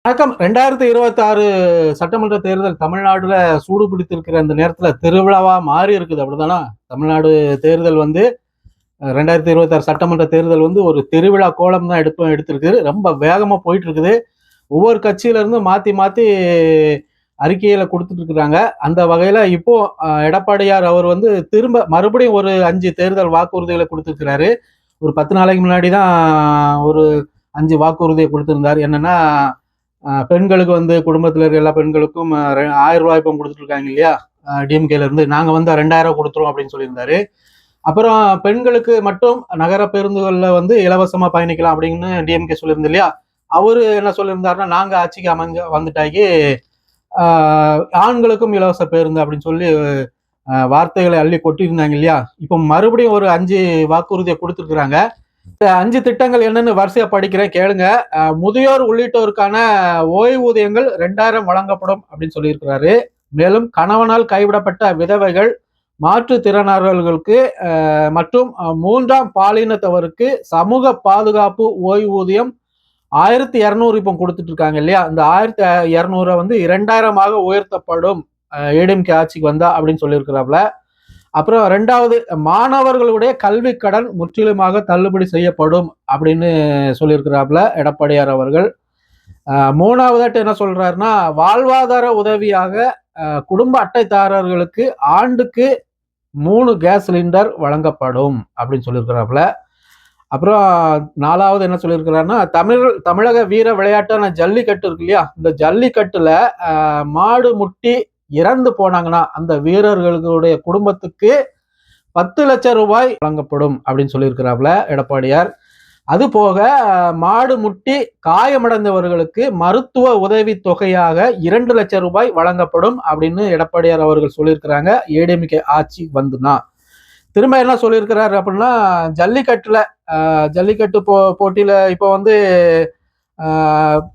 வணக்கம். 2026 சட்டமன்ற தேர்தல் தமிழ்நாடுல சூடு பிடித்திருக்கிற இந்த நேரத்துல திருவிழாவா மாறி இருக்குது. அப்படிதானா? தமிழ்நாடு தேர்தல் வந்து 2026 சட்டமன்ற தேர்தல் வந்து ஒரு திருவிழா கோலம் தான் எடுத்திருக்கு. ரொம்ப வேகமா போயிட்டு இருக்குது. ஒவ்வொரு கட்சியில இருந்து மாத்தி மாத்தி அறிக்கையில கொடுத்துட்டு இருக்கிறாங்க. அந்த வகையில இப்போ எடப்பாடியார் அவர் வந்து திரும்ப மறுபடியும் ஒரு 5 தேர்தல் வாக்குறுதிகளை கொடுத்திருக்கிறாரு. ஒரு 10 நாளைக்கு முன்னாடி தான் ஒரு 5 வாக்குறுதியை கொடுத்திருந்தார். என்னன்னா, பெண்களுக்கு வந்து குடும்பத்தில் இருக்க எல்லா பெண்களுக்கும் 1000 ரூபாய் இப்போ கொடுத்துட்டு இருக்காங்க இல்லையா? டிஎம்கேல இருந்து நாங்க வந்து 2000 கொடுத்துருவோம் அப்படின்னு சொல்லியிருந்தாரு. அப்புறம் பெண்களுக்கு மட்டும் நகர பேருந்துகள்ல வந்து இலவசமா பயணிக்கலாம் அப்படின்னு டிஎம்கே சொல்லியிருந்தது இல்லையா? அவரு என்ன சொல்லியிருந்தாருன்னா, நாங்க ஆட்சிக்கு வந்துட்டாக்கி ஆண்களுக்கும் இலவச பேருந்து அப்படின்னு சொல்லி வார்த்தைகளை அள்ளி கொட்டியிருந்தாங்க இல்லையா? இப்போ மறுபடியும் ஒரு 5 வாக்குறுதியை கொடுத்துருக்குறாங்க. இந்த 5 திட்டங்கள் என்னன்னு வரிசையா படிக்கிறேன், கேளுங்க. முதியோர் உள்ளிட்டோருக்கான ஓய்வூதியங்கள் 2000 வழங்கப்படும் அப்படின்னு சொல்லியிருக்கிறாரு. மேலும் கணவனால் கைவிடப்பட்ட விதவைகள், மாற்றுத்திறனாளர்களுக்கு மற்றும் 3ஆம் பாலினத்தவருக்கு சமூக பாதுகாப்பு ஓய்வூதியம் 1200 இப்போ கொடுத்துட்டு இருக்காங்க இல்லையா? இந்த 1200 வந்து 2000 உயர்த்தப்படும் ஏடிஎம்கே ஆட்சிக்கு வந்தா அப்படின்னு சொல்லியிருக்கிறாப்ல. அப்புறம் 2வது, மாணவர்களுடைய கல்வி கடன் முற்றிலுமாக தள்ளுபடி செய்யப்படும் அப்படின்னு சொல்லியிருக்கிறாப்ல எடப்பாடியார் அவர்கள். 3வதாட்டு என்ன சொல்றாருன்னா, வாழ்வாதார உதவியாக குடும்ப அட்டைதாரர்களுக்கு ஆண்டுக்கு 3 கேஸ் சிலிண்டர் வழங்கப்படும் அப்படின்னு சொல்லியிருக்கிறாப்ல. அப்புறம் 4வது என்ன சொல்லியிருக்கிறாருன்னா, தமிழக வீர விளையாட்டான ஜல்லிக்கட்டு இருக்கு இல்லையா? இந்த ஜல்லிக்கட்டுல மாடு முட்டி இறந்து போனாங்கன்னா அந்த வீரர்களுடைய குடும்பத்துக்கு 10 லட்சம் ரூபாய் வழங்கப்படும் அப்படின்னு சொல்லியிருக்கிறாப்ல எடப்பாடியார். அது போக மாடு முட்டி காயமடைந்தவர்களுக்கு மருத்துவ உதவி தொகையாக 2 லட்சம் ரூபாய் வழங்கப்படும் அப்படின்னு எடப்பாடியார் அவர்கள் சொல்லியிருக்கிறாங்க. ஏடிஎம்கே ஆட்சி வந்துனா திரும்ப என்ன சொல்லியிருக்கிறாரு அப்படின்னா, ஜல்லிக்கட்டு போட்டியில இப்போ வந்து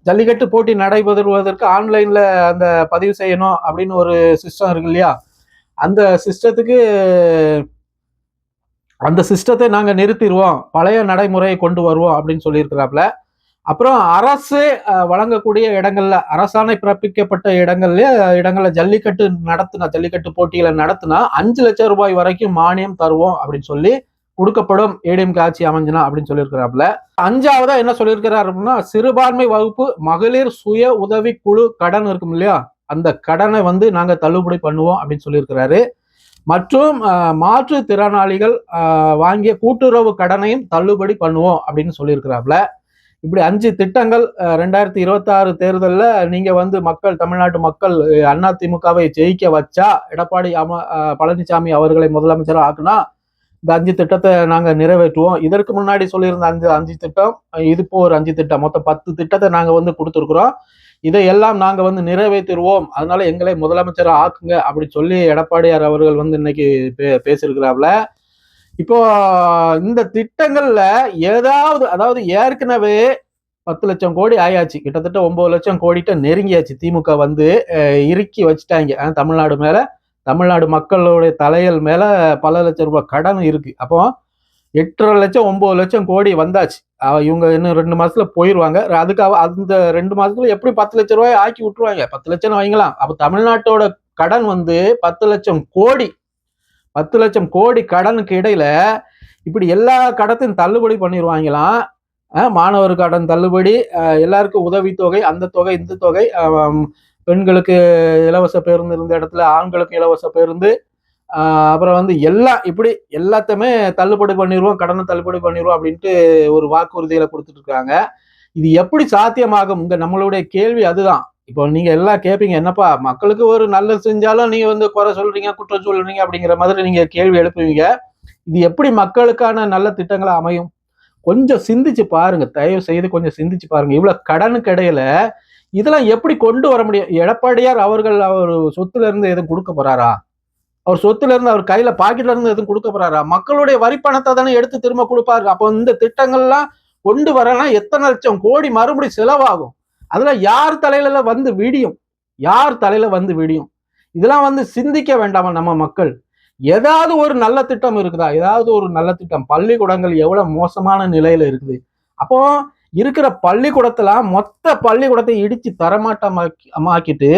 ஜல்லிக்கட்டு போட்டி நடைபெறுவதற்கு ஆன்லைன்ல அந்த பதிவு செய்யணும் அப்படின்னு ஒரு சிஸ்டம் இருக்கு இல்லையா? அந்த சிஸ்டத்தை நாங்க நிறுத்திடுவோம், பழைய நடைமுறையை கொண்டு வருவோம் அப்படின்னு சொல்லியிருக்கிறாப்ல. அப்புறம் அரசு வழங்கக்கூடிய இடங்கள்ல, அரசாணை பிறப்பிக்கப்பட்ட இடங்கள்ல ஜல்லிக்கட்டு போட்டிகளை நடத்தினா 5 லட்சம் ரூபாய் வரைக்கும் மானியம் தருவோம் அப்படின்னு சொல்லி கொடுக்கப்படும் ஏடிஎம்கே ஆட்சி அமைஞ்சினா அப்படின்னு சொல்லியிருக்கிறாப்ல. 5வதா என்ன சொல்லியிருக்கிறார் அப்படின்னா, சிறுபான்மை வகுப்பு மகளிர் சுய உதவி குழு கடன் இருக்கும் இல்லையா? அந்த கடனை வந்து நாங்க தள்ளுபடி பண்ணுவோம் அப்படின்னு சொல்லியிருக்கிறாரு. மற்றும் மாற்றுத்திறனாளிகள் வாங்கிய கூட்டுறவு கடனையும் தள்ளுபடி பண்ணுவோம் அப்படின்னு சொல்லியிருக்கிறாப்ல. இப்படி 5 திட்டங்கள் 2026 தேர்தலில் நீங்க வந்து தமிழ்நாட்டு மக்கள் அதிமுகவை ஜெயிக்க வச்சா, எடப்பாடி பழனிசாமி அவர்களை முதலமைச்சராக ஆக்குனா இந்த 5 திட்டத்தை நாங்க நிறைவேற்றுவோம். இதற்கு முன்னாடி சொல்லியிருந்த 5 திட்டம், இது இப்போ ஒரு 5 திட்டம், மொத்தம் 10 திட்டத்தை நாங்க வந்து கொடுத்துருக்குறோம். இதையெல்லாம் நாங்க வந்து நிறைவேற்றுவோம், அதனால எங்களை முதலமைச்சரா ஆக்குங்க அப்படி சொல்லி எடப்பாடியார் அவர்கள் வந்து இன்னைக்கு பேசியிருக்கிறாப்ல. இப்போ இந்த திட்டங்கள்ல அதாவது ஏற்கனவே 10 லட்சம் கோடி ஆயாச்சு, கிட்டத்தட்ட 9 லட்சம் கோடிட்ட நெருங்கியாச்சு. திமுக வந்து இறுக்கி வச்சுட்டாங்க தமிழ்நாடு மக்களுடைய தலைகள் மேல பல லட்சம் ரூபாய் கடன் இருக்கு. அப்போ 8.5 லட்சம் 9 லட்சம் கோடி வந்தாச்சு. இவங்க இன்னும் 2 மாசத்துல போயிருவாங்க. அதுக்காக அந்த 2 மாசத்துல எப்படி 10 லட்சம் ரூபாய் ஆக்கி விட்டுருவாங்க. 10 லட்சம் வைங்களாம். அப்ப தமிழ்நாட்டோட கடன் வந்து 10 லட்சம் கோடி. 10 லட்சம் கோடி கடனுக்கு இடையில இப்படி எல்லா கடத்தையும் தள்ளுபடி பண்ணிடுவாங்களாம். மாணவர் கடன் தள்ளுபடி, எல்லாருக்கும் உதவித்தொகை, அந்த தொகை இந்த தொகை, பெண்களுக்கு இலவச பேருந்து இருந்த இடத்துல ஆண்களுக்கு இலவச பேருந்து, அப்புறம் வந்து இப்படி எல்லாத்தையுமே தள்ளுபடி பண்ணிடுவோம், கடனை தள்ளுபடி பண்ணிடுவோம் அப்படின்ட்டு ஒரு வாக்குறுதியில கொடுத்துட்டு இருக்காங்க. இது எப்படி சாத்தியமாகும்? நம்மளுடைய கேள்வி அதுதான். இப்போ நீங்க எல்லாம் கேட்பீங்க, என்னப்பா மக்களுக்கு ஒரு நல்லது செஞ்சாலும் நீங்க வந்து குறை சொல்றீங்க, குற்றம் சொல்றீங்க அப்படிங்கிற மாதிரி நீங்க கேள்வி எழுப்புவீங்க. இது எப்படி மக்களுக்கான நல்ல திட்டங்களா அமையும்? கொஞ்சம் சிந்திச்சு பாருங்க, தயவு செய்து கொஞ்சம் சிந்திச்சு பாருங்க. இவ்வளவு கடனுக்கு இடையில இதெல்லாம் எப்படி கொண்டு வர முடியும்? எடப்பாடியார் அவர்கள் அவர் சொத்துல இருந்து எதுவும் கொடுக்க போறாரா? அவர் சொத்துல இருந்து, அவர் கையில பாக்கெட்ல இருந்து எதுவும் கொடுக்க போறாரா? மக்களுடைய வரி பணத்தை தானே எடுத்து திரும்ப கொடுப்பாரு. அப்போ இந்த திட்டங்கள்லாம் கொண்டு வரனா எத்தனை லட்சம் கோடி மறுபடியும் செலவாகும்? அதெல்லாம் யார் தலையில வந்து விடியும்? இதெல்லாம் வந்து சிந்திக்க வேண்டாமா நம்ம மக்கள்? ஏதாவது ஒரு நல்ல திட்டம் இருக்குதா? ஏதாவது ஒரு நல்ல திட்டம்? பள்ளிக்கூடங்கள் எவ்வளவு மோசமான நிலையில இருக்குது. அப்போ இருக்கிற பள்ளிக்கூடத்துல மொத்த பள்ளிக்கூடத்தை இடிச்சு தரமாட்டமாக்கிட்டு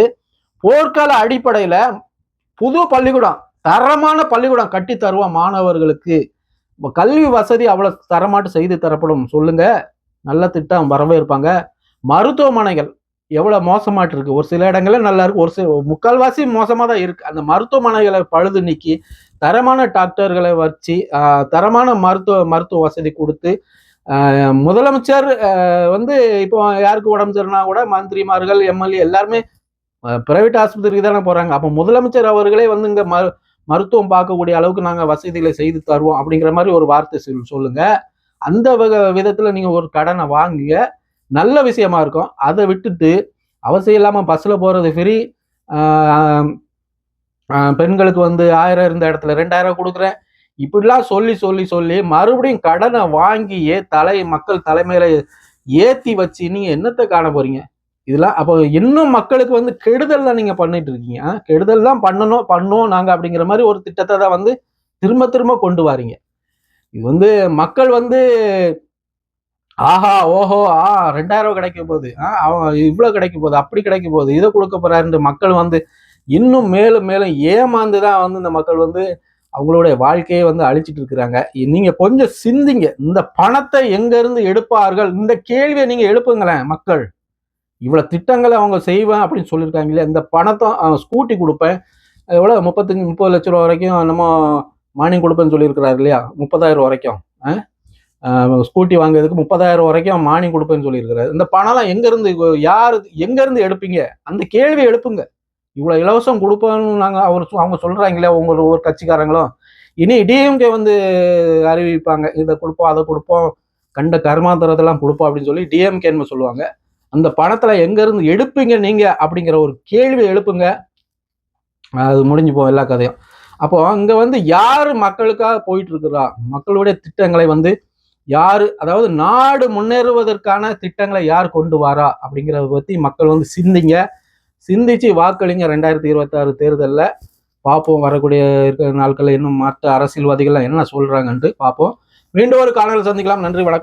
போர்க்கால அடிப்படையில புது பள்ளிக்கூடம், தரமான பள்ளிக்கூடம் கட்டி தருவோம் மாணவர்களுக்கு. கல்வி வசதி அவ்வளவு தரமாட்டு செய்து தரப்படும். சொல்லுங்க, நல்ல திட்டம் வரவேற்பாங்க. மருத்துவமனைகள் எவ்வளவு மோசமாட்டு இருக்கு. ஒரு சில இடங்கள்ல நல்லா இருக்கு, ஒரு சில முக்கால்வாசி மோசமா தான் இருக்கு. அந்த மருத்துவமனைகளை பழுது நீக்கி தரமான டாக்டர்களை வச்சு தரமான மருத்துவ வசதி கொடுத்து முதலமைச்சர் வந்து இப்போ யாருக்கு உடம்பு சரினா கூட மந்திரிமார்கள், எம்எல்ஏ எல்லாருமே பிரைவேட் ஆஸ்பத்திரிக்கு தானே போறாங்க. அப்போ முதலமைச்சர் அவர்களே வந்து இங்க மருத்துவம் பார்க்கக்கூடிய அளவுக்கு நாங்க வசதிகளை செய்து தருவோம் அப்படிங்கிற மாதிரி ஒரு வார்த்தை சொல்லுங்க. அந்த விதத்துல நீங்க ஒரு கடனை வாங்குங்க, நல்ல விஷயமா இருக்கும். அதை விட்டுட்டு அவசியம் இல்லாம பஸ்ல போறது ஃப்ரீ, பெண்களுக்கு வந்து 1000 இருந்த இடத்துல 2000 கொடுக்குறேன், இப்படிலாம் சொல்லி சொல்லி சொல்லி மறுபடியும் கடனை வாங்கியே மக்கள் தலைமையில ஏத்தி வச்சு நீங்க என்னத்தை காண போறீங்க? இதெல்லாம் அப்போ இன்னும் மக்களுக்கு வந்து கெடுதல் தான் நீங்க பண்ணிட்டு இருக்கீங்க. கெடுதல் தான் பண்ணுவோம் நாங்க அப்படிங்கிற மாதிரி ஒரு திட்டத்தை தான் வந்து திரும்ப திரும்ப கொண்டு வாரீங்க. இது வந்து மக்கள் வந்து ஆஹா ஓஹோ 2000 கிடைக்க போகுது, அவன் இவ்வளவு கிடைக்க போகுது, அப்படி கிடைக்க போகுது, இதை கொடுக்க போறாரு மக்கள் வந்து இன்னும் மேலும் மேலும் ஏமாந்து தான் வந்து இந்த மக்கள் வந்து அவங்களுடைய வாழ்க்கையை வந்து அழிச்சிட்டு இருக்கிறாங்க. நீங்க கொஞ்சம் சிந்திங்க, இந்த பணத்தை எங்க இருந்து எடுப்பார்கள், இந்த கேள்வியை நீங்க எழுப்புங்களேன். மக்கள் இவ்வளவு திட்டங்களை அவங்க செய்வேன் அப்படின்னு சொல்லியிருக்காங்க இல்லையா, இந்த பணத்தை ஸ்கூட்டி கொடுப்பேன், எவ்வளவு 30 லட்சம் ரூபா வரைக்கும் நம்ம மானியம் கொடுப்பேன்னு சொல்லியிருக்கிறாரு இல்லையா, 30,000 வரைக்கும் ஸ்கூட்டி வாங்குறதுக்கு 30,000 வரைக்கும் மானியம் கொடுப்பேன்னு சொல்லியிருக்கிறாரு. இந்த பணம்லாம் எங்க இருந்து எங்க இருந்து எடுப்பீங்க, அந்த கேள்வி எழுப்புங்க. இவ்வளவு இலவசம் கொடுப்போம்னு அவங்க சொல்றாங்களே ஒரு கட்சிக்காரங்களும், இனி டிஎம்கே வந்து அறிவிப்பாங்க, இதை கொடுப்போம் அதை கொடுப்போம், கண்ட கர்மாந்தரத்தெல்லாம் கொடுப்போம் அப்படின்னு சொல்லி டிஎம்கேன்னு சொல்லுவாங்க. அந்த பணத்துல எங்க இருந்து எடுப்பீங்க நீங்க அப்படிங்கிற ஒரு கேள்வி எழுப்புங்க, அது முடிஞ்சு போகும் எல்லா கதையும். அப்போ அங்க வந்து யாரு மக்களுக்காக போயிட்டு இருக்கிறா, மக்களுடைய திட்டங்களை வந்து யாரு, அதாவது நாடு முன்னேறுவதற்கான திட்டங்களை யார் கொண்டு வரா அப்படிங்கிறத பத்தி மக்கள் வந்து சிந்திச்சு வாக்களிங்க. 2026 தேர்தலில் பார்ப்போம், வரக்கூடிய இருக்கிற நாட்களில் இன்னும் மற்ற அரசியல்வாதிகள் என்ன சொல்றாங்கன்ட்டு பார்ப்போம். மீண்டும் ஒரு காணொலியில் சந்திக்கலாம். நன்றி, வணக்கம்.